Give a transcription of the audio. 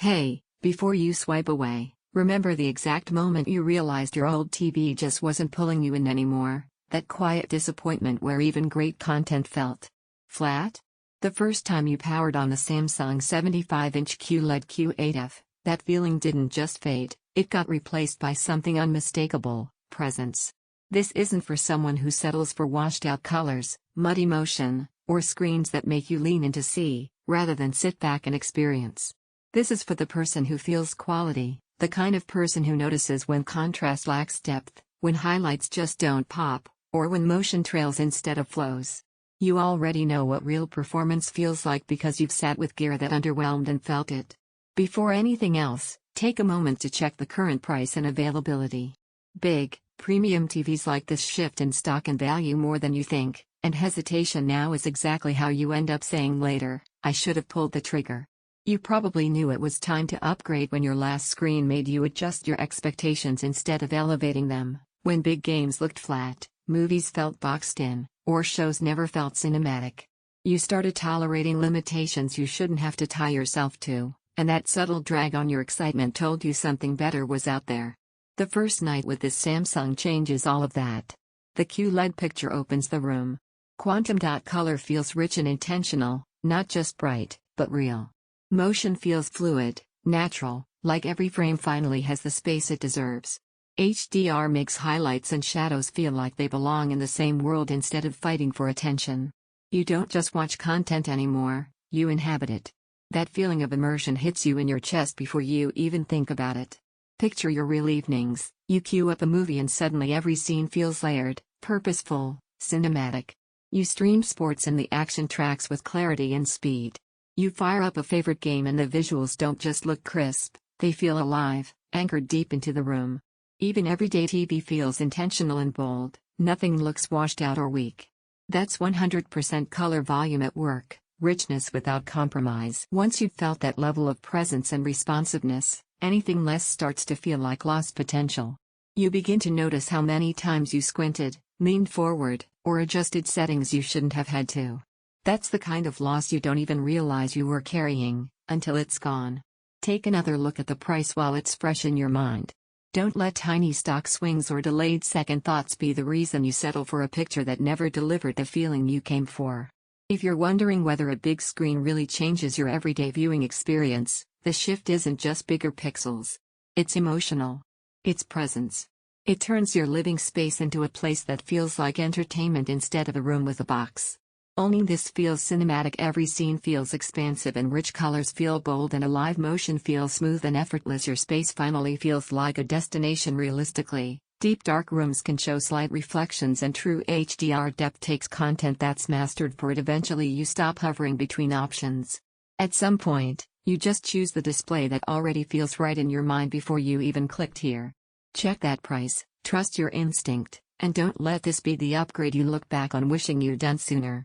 Hey, before you swipe away, remember the exact moment you realized your old TV just wasn't pulling you in anymore, that quiet disappointment where even great content felt flat? The first time you powered on the Samsung 75-inch QLED Q8F, that feeling didn't just fade, it got replaced by something unmistakable: presence. This isn't for someone who settles for washed-out colors, muddy motion, or screens that make you lean in to see, rather than sit back and experience. This is for the person who feels quality, the kind of person who notices when contrast lacks depth, when highlights just don't pop, or when motion trails instead of flows. You already know what real performance feels like because you've sat with gear that underwhelmed and felt it. Before anything else, take a moment to check the current price and availability. Big, premium TVs like this shift in stock and value more than you think, and hesitation now is exactly how you end up saying later, "I should have pulled the trigger." You probably knew it was time to upgrade when your last screen made you adjust your expectations instead of elevating them, when big games looked flat, movies felt boxed in, or shows never felt cinematic. You started tolerating limitations you shouldn't have to tie yourself to, and that subtle drag on your excitement told you something better was out there. The first night with this Samsung changes all of that. The QLED picture opens the room. Quantum dot color feels rich and intentional, not just bright, but real. Motion feels fluid, natural, like every frame finally has the space it deserves. HDR makes highlights and shadows feel like they belong in the same world instead of fighting for attention. You don't just watch content anymore, you inhabit it. That feeling of immersion hits you in your chest before you even think about it. Picture your real evenings: you queue up a movie and suddenly every scene feels layered, purposeful, cinematic. You stream sports and the action tracks with clarity and speed. You fire up a favorite game and the visuals don't just look crisp, they feel alive, anchored deep into the room. Even everyday TV feels intentional and bold, nothing looks washed out or weak. That's 100% color volume at work, richness without compromise. Once you've felt that level of presence and responsiveness, anything less starts to feel like lost potential. You begin to notice how many times you squinted, leaned forward, or adjusted settings you shouldn't have had to. That's the kind of loss you don't even realize you were carrying, until it's gone. Take another look at the price while it's fresh in your mind. Don't let tiny stock swings or delayed second thoughts be the reason you settle for a picture that never delivered the feeling you came for. If you're wondering whether a big screen really changes your everyday viewing experience, the shift isn't just bigger pixels. It's emotional. It's presence. It turns your living space into a place that feels like entertainment instead of a room with a box. Owning this feels cinematic. Every scene feels expansive and rich. Colors feel bold and alive. Motion feels smooth and effortless. Your space finally feels like a destination realistically. Deep dark rooms can show slight reflections, and true HDR depth takes content that's mastered for it. Eventually you stop hovering between options. At some point, you just choose the display that already feels right in your mind before you even clicked here. Check that price, trust your instinct, and don't let this be the upgrade you look back on wishing you'd done sooner.